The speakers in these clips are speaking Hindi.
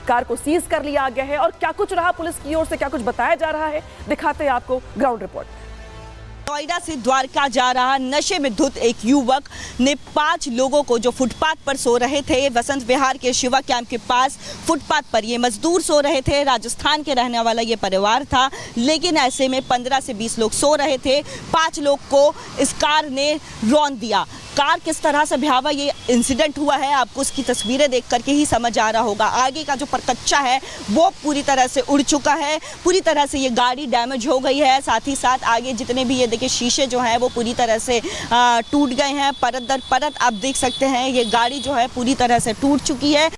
कार को सीज कर लिया गया है। और क्या कुछ रहा पुलिस की ओर से, क्या कुछ बताया जा रहा है, दिखाते हैं आपको ग्राउंड रिपोर्ट। नोएडा से द्वारका जा रहा नशे में धुत एक युवक ने 5 लोगों को जो फुटपाथ पर सो रहे थे, वसंत विहार के शिवा कैंप के पास फुटपाथ पर ये मजदूर सो रहे थे। राजस्थान के रहने वाला ये परिवार था, लेकिन ऐसे में 15 से 20 लोग सो रहे थे। 5 लोग को इस कार ने रौंद दिया। कार किस तरह से भयावह ये इंसिडेंट हुआ है, आपको उसकी तस्वीरें देख करके ही समझ आ रहा होगा। आगे का जो परकच्चा है वो पूरी तरह से उड़ चुका है, पूरी तरह से ये गाड़ी डैमेज हो गई है। साथ ही साथ आगे जितने भी ये देखिए शीशे जो हैं वो पूरी तरह से टूट गए हैं, परत दर परत आप देख सकते हैं। ये गाड़ी जो है पूरी तरह से टूट चुकी है।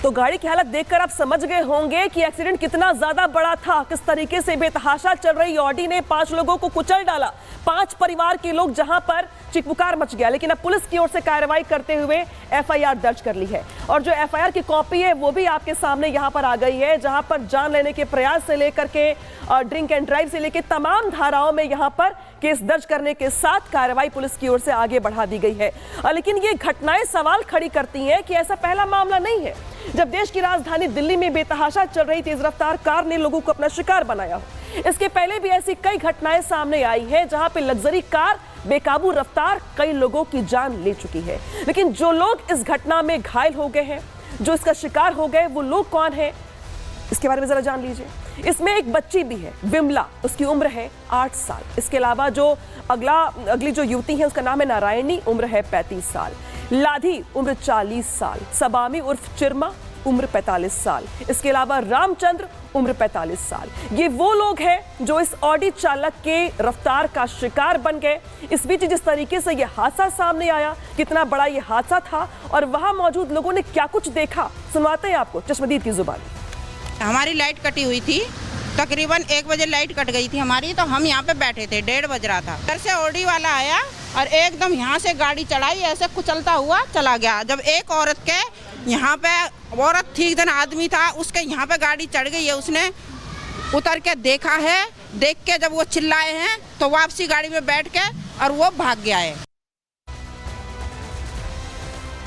तो गाड़ी की हालत देखकर आप समझ गए होंगे कि एक्सीडेंट कितना ज्यादा बड़ा था। किस तरीके से बेतहाशा चल रही ऑडी ने 5 लोगों को कुचल डाला। 5 परिवार के लोग, जहां पर चिकपुकार मच गया। लेकिन अब पुलिस की ओर से कार्रवाई करते हुए एफआईआर दर्ज कर ली है। और जो एफआईआर की कॉपी है वो भी आपके सामने यहां पर आ गई है, जहां पर जान लेने के प्रयास से लेकर के ड्रिंक एंड ड्राइव से लेकर तमाम धाराओं में यहां पर केस दर्ज करने के साथ कार्रवाई पुलिस की ओर से आगे बढ़ा दी गई है। लेकिन ये घटनाएं सवाल खड़ी करती हैं कि ऐसा पहला मामला नहीं है जब देश की राजधानी दिल्ली में बेतहाशा चल रही तेज रफ्तार कार ने लोगों को अपना शिकार बनाया हो। इसके पहले भी ऐसी कई घटनाएं सामने आई हैं जहां पे लग्जरी कार बेकाबू रफ्तार कई लोगों की जान ले चुकी है। लेकिन जो लोग इस घटना में घायल हो गए हैं, जो इसका शिकार हो गए, वो लोग कौन है, इसके बारे में जरा जान लीजिए। इसमें एक बच्ची भी है, विमला, उसकी उम्र है 8 साल। इसके अलावा जो अगली जो युवती है उसका नाम है नारायणी, उम्र है 35 साल। लाधी उम्र 40 साल। सबामी उर्फ चिरमा उम्र 45 साल। इसके अलावा रामचंद्र उम्र 45 साल। ये वो लोग हैं जो इस ऑडी चालक के रफ्तार का शिकार बन गए। इस बीच जिस तरीके से ये हादसा सामने आया, कितना बड़ा ये हादसा था और वहां मौजूद लोगों ने क्या कुछ देखा, सुनवाते हैं आपको चश्मदीद की जुबानी। हमारी लाइट कटी हुई थी, तकरीबन 1 बजे लाइट कट गई थी हमारी, तो हम यहाँ पे बैठे थे, 1:30 बज रहा था। घर से ऑडी वाला आया और एकदम यहाँ से गाड़ी चढ़ाई, ऐसे कुचलता हुआ चला गया। जब एक औरत के यहाँ पे, औरत थी, इधर आदमी था, उसके यहाँ पे गाड़ी चढ़ गई है। उसने उतर के देखा है, देख के जब वो चिल्लाए हैं तो वापसी गाड़ी में बैठ के और वो भाग गया है।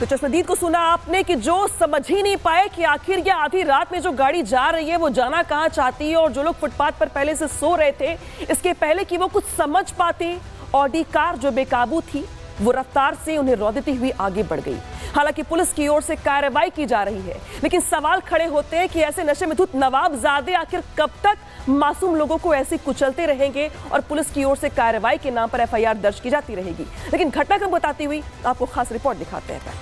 तो चश्मदीद को सुना आपने कि जो समझ ही नहीं पाए कि आखिर ये आधी रात में जो गाड़ी जा रही है वो जाना कहाँ चाहती है। और जो लोग फुटपाथ पर पहले से सो रहे थे, इसके पहले कि वो कुछ समझ पाते, ऑडी कार जो बेकाबू थी वो रफ्तार से उन्हें रौंदती हुई आगे बढ़ गई। हालांकि पुलिस की ओर से कार्रवाई की जा रही है, लेकिन सवाल खड़े होते हैं कि ऐसे नशे में धुत नवाबजादे आखिर कब तक मासूम लोगों को ऐसे कुचलते रहेंगे और पुलिस की ओर से कार्रवाई के नाम पर एफआईआर दर्ज की जाती रहेगी। लेकिन घटनाक्रम बताती हुई आपको खास रिपोर्ट दिखाते हैं।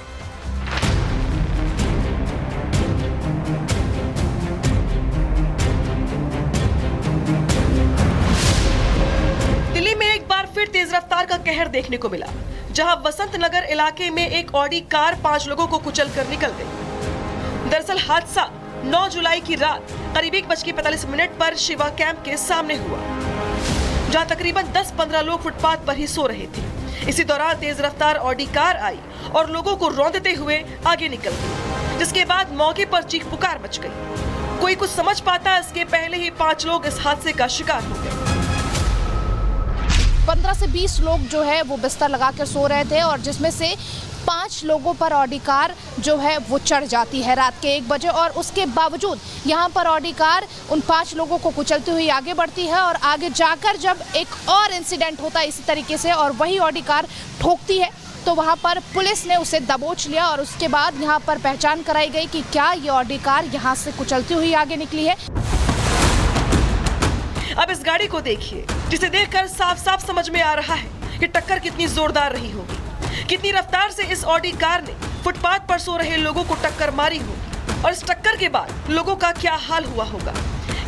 दिल्ली में एक बार फिर तेज रफ्तार का कहर देखने को मिला, जहां वसंत नगर इलाके में एक ऑडी कार 5 लोगों को कुचल कर निकल गई। दरअसल हादसा 9 जुलाई की रात करीब 1:45 पर शिवा कैंप के सामने हुआ, जहां तकरीबन 10-15 लोग फुटपाथ पर ही सो रहे थे। इसी दौरान तेज रफ्तार ऑडी कार आई और लोगों को रौंदते हुए आगे निकल गई, जिसके बाद मौके पर चीख पुकार मच गई। कोई कुछ समझ पाता, इसके पहले ही 5 लोग इस हादसे का शिकार हो गए। 15 से 20 लोग जो है वो बिस्तर लगा कर सो रहे थे और जिसमें से 5 लोगों पर ऑडी कार जो है वो चढ़ जाती है रात के 1 बजे। और उसके बावजूद यहाँ पर ऑडी कार उन 5 लोगों को कुचलती हुई आगे बढ़ती है और आगे जाकर जब एक और इंसिडेंट होता है इसी तरीके से और वही ऑडी कार ठोकती है, तो वहाँ पर पुलिस ने उसे दबोच लिया और उसके बाद यहाँ पर पहचान कराई गई कि क्या ये ऑडी कार यहाँ से कुचलती हुई आगे निकली है। अब इस गाड़ी को देखिए, जिसे देखकर साफ साफ समझ में आ रहा है कि टक्कर कितनी जोरदार रही होगी। कितनी रफ्तार से इस ऑडी कार ने फुटपाथ पर सो रहे लोगों को टक्कर मारी होगी और इस टक्कर के बाद लोगों का क्या हाल हुआ होगा।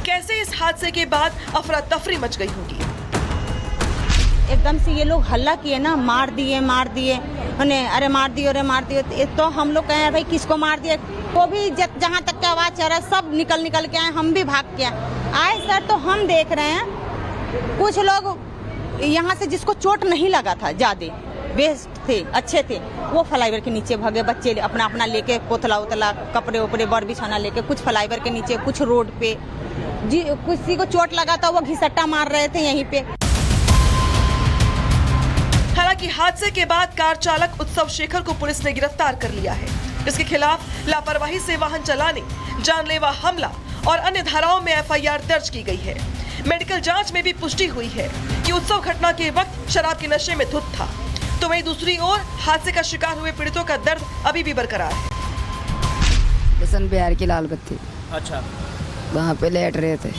कैसे इस हादसे के बाद अफरा तफरी मच गई होगी। एकदम से ये लोग हल्ला किए ना, मार दिए उन्हें, अरे मार दिए। तो हम लोग कहे भाई किसको मार दिए, वो भी जहाँ तक का आवाज आ रहा है सब निकल के आए, हम भी भाग के आए सर। तो हम देख रहे हैं कुछ लोग यहाँ से जिसको चोट नहीं लगा था, ज्यादा बेस्ट थे, अच्छे थे, वो फ्लाईओवर के नीचे भागे। बच्चे अपना लेके पोतला उतला कपड़े उपड़े बर बिछाना लेके, कुछ फ्लाईओवर के नीचे, कुछ रोड पे। जी किसी को चोट लगा था वो घिसट्टा मार रहे थे यहीं पे। हालांकि हादसे के बाद कार चालक उत्सव शेखर को पुलिस ने गिरफ्तार कर लिया है, इसके खिलाफ लापरवाही से वाहन चलाने, जानलेवा हमला और अन्य धाराओं में एफआईआर दर्ज की गई है। मेडिकल जांच में भी पुष्टि हुई है कि उत्सव घटना के वक्त शराब के नशे में धुत था। तो वहीं दूसरी ओर हादसे का शिकार हुए पीड़ितों का दर्द अभी भी बरकरार है। बसंत बिहार की लाल बत्ती, अच्छा, वहाँ पे लेट रहे थे,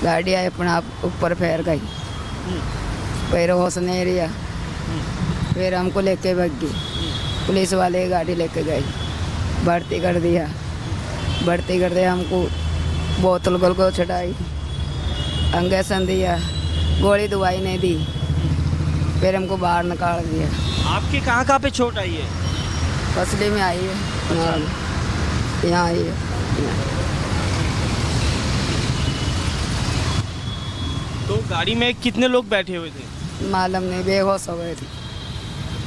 गाड़ी आई अपने आप ऊपर फेर गई, फिर होश नहीं रिया, फिर हमको लेके भाग गई, पुलिस वाले गाड़ी लेके गई, भर्ती कर दिया, भर्ती कर दिया, हमको बोतल गोल को छटाई, इंजेक्शन दिया, गोली दवाई नहीं दी, फिर हमको बाहर निकाल दिया। आपके कहाँ पे चोट आई है? पसली में आई है, यहाँ आई है। तो गाड़ी में कितने लोग बैठे हुए थे? मालूम नहीं, बेहोश हो गए थे।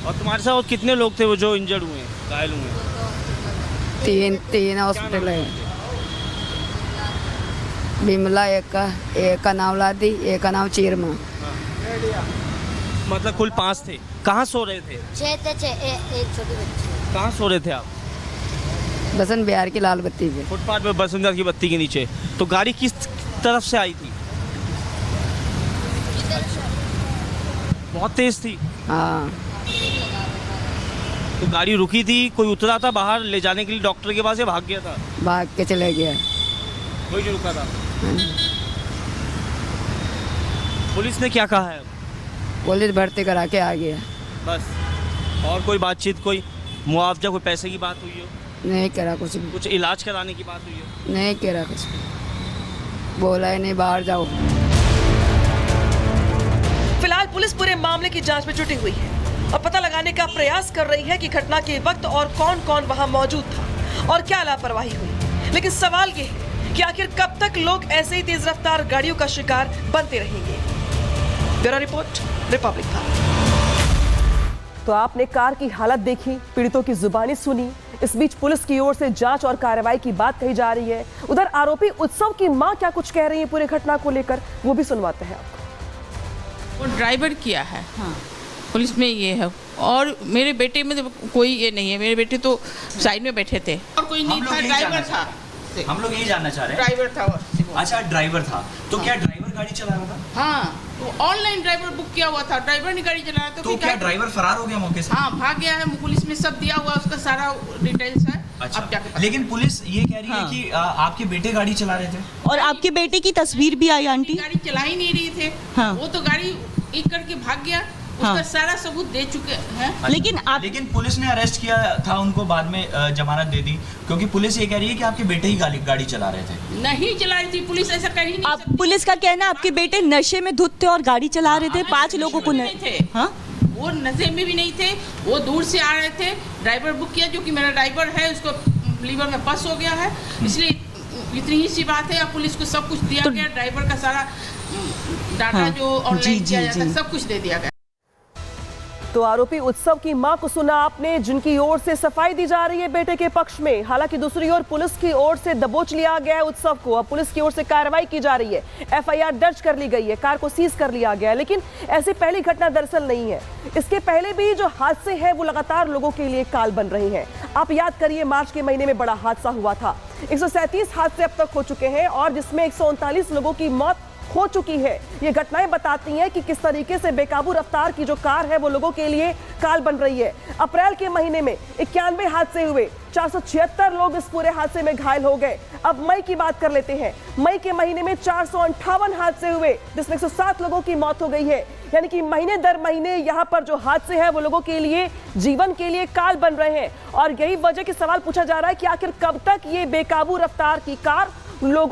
और तुम्हारे साथ और कितने लोग थे वो जो इंजर्ड हुए, घायल हुए? तीन हॉस्पिटल है, बिमला एक का नाम लादी, एक का नाम चीरमा। मतलब कुल 5 थे। कहाँ सो रहे थे? 6 थे, एक छोटी बच्ची। कहाँ सो रहे थे आप? बसंत बिहार की लाल बत्ती पे, फुटपाथ पे बसंत बिहार की बत्ती के नीचे। तो गाड़ी किस तरफ से आई थी? बहुत तेज थी। हाँ। तो गाड़ी रुकी थी, कोई उतरा था बाहर ले जाने के लिए डॉक्टर के पास या भाग गया था? भाग के चले गया। कोई जो रुका था। पुलिस ने क्या कहा है? पुलिस भर्ती करा के आ गया। बस, और कोई बातचीत, कोई मुआवजा, कोई पैसे की बात हुई हो? नहीं करा कुछ भी, कुछ इलाज कराने की बात हुई हो? नहीं करा कुछ भी, बोला ही नहीं बाहर जाओ। फिलहाल पुलिस पूरे मामले की जांच में जुटी हुई है और पता लगाने का प्रयास कर रही है कि घटना के वक्त और कौन कौन वहां मौजूद था और क्या लापरवाही हुई। लेकिन सवाल ये है कि आखिर कब तक लोग ऐसे ही तेज रफ्तार गाड़ियों का शिकार बनते रहेंगे। Bureau report, Republic Bharat. तो आपने कार की हालत देखी, पीड़ितों की जुबानी सुनी, इस बीच पुलिस की ओर से जांच और कार्रवाई की बात कही जा रही है। उधर आरोपी उत्सव की मां क्या कुछ कह रही है पूरी घटना को लेकर, वो भी सुनवाते हैं आपको। वो ड्राइवर किया है, हाँ, पुलिस में ये है। और मेरे बेटे में तो कोई ये नहीं है, मेरे बेटे तो साइड में बैठे थे और कोई नहीं था, ड्राइवर था। हम लोग यही जानना चाह रहे हैं, ड्राइवर था वो। अच्छा, ड्राइवर था, तो क्या ड्राइवर गाड़ी चला रहा था? हाँ, तो ऑनलाइन ड्राइवर बुक किया हुआ था, ड्राइवर ने गाड़ी चला रहा था। तो क्या ड्राइवर फरार हो गया मौके से? हाँ, भाग गया है, पुलिस में सब दिया हुआ, उसका सारा डिटेल्स है। अच्छा, अब जाके लेकिन पुलिस ये कह रही है कि आपके बेटे गाड़ी चला रहे थे और आपके बेटे की तस्वीर भी आई आंटी। गाड़ी चला ही नहीं रही थे, हाँ। वो तो गाड़ी एक करके भाग गया, उसका सारा सबूत दे चुके हैं। अच्छा, लेकिन पुलिस ने अरेस्ट किया था उनको, बाद में जमानत दे दी, क्योंकि पुलिस ये कह रही है कि आपके बेटे ही गाड़ी चला रहे थे। नहीं चला रही थी पुलिस, ऐसा कह ही नहीं आप सकती। पुलिस का कहना आपके बेटे नशे में धुत थे और गाड़ी चला रहे थे, 5 लोगों को नहीं थे। हाँ, वो नशे में भी नहीं थे, वो दूर से आ रहे थे। ड्राइवर बुक किया, जो कि मेरा ड्राइवर है, उसको लीवर में पस हो गया है, इसलिए इतनी ही सी बात है। पुलिस को सब कुछ दिया गया, ड्राइवर का सारा डाटा जो ऑनलाइन किया जाता है सब कुछ दे दिया गया। तो आरोपी उत्सव की मां को सुना आपने, जिनकी ओर से सफाई दी जा रही है बेटे के पक्ष में। हालांकि दूसरी ओर पुलिस की ओर से दबोच लिया गया है उत्सव को। अब पुलिस की ओर से कार्रवाई की जा रही है, एफआईआर दर्ज कर ली गई है, कार को सीज कर लिया गया है। लेकिन ऐसी पहली घटना दरअसल नहीं है, इसके पहले भी जो हादसे हैं वो लगातार लोगों के लिए काल बन रहे हैं। आप याद करिए, मार्च के महीने में बड़ा हादसा हुआ था, 137 हादसे अब तक हो चुके हैं और जिसमें 139 लोगों की मौत हो चुकी है। ये घटनाएं बताती हैं कि किस तरीके से बेकाबू रफ्तार की जो कार है वो लोगों के लिए काल बन रही है। अप्रैल के महीने में 91 हादसे हुए, 476 लोग इस पूरे हादसे में घायल हो गए। अब मई की बात कर लेते हैं। मई के महीने में 458 हादसे हुए, जिसमें 107 लोगों की मौत हो गई है। यानी कि महीने दर महीने यहाँ पर जो हादसे हैं वो लोगों के लिए जीवन के लिए काल बन रहे हैं। और यही वजह कि सवाल पूछा जा रहा है कि आखिर कब तक ये बेकाबू रफ्तार की कार लोगों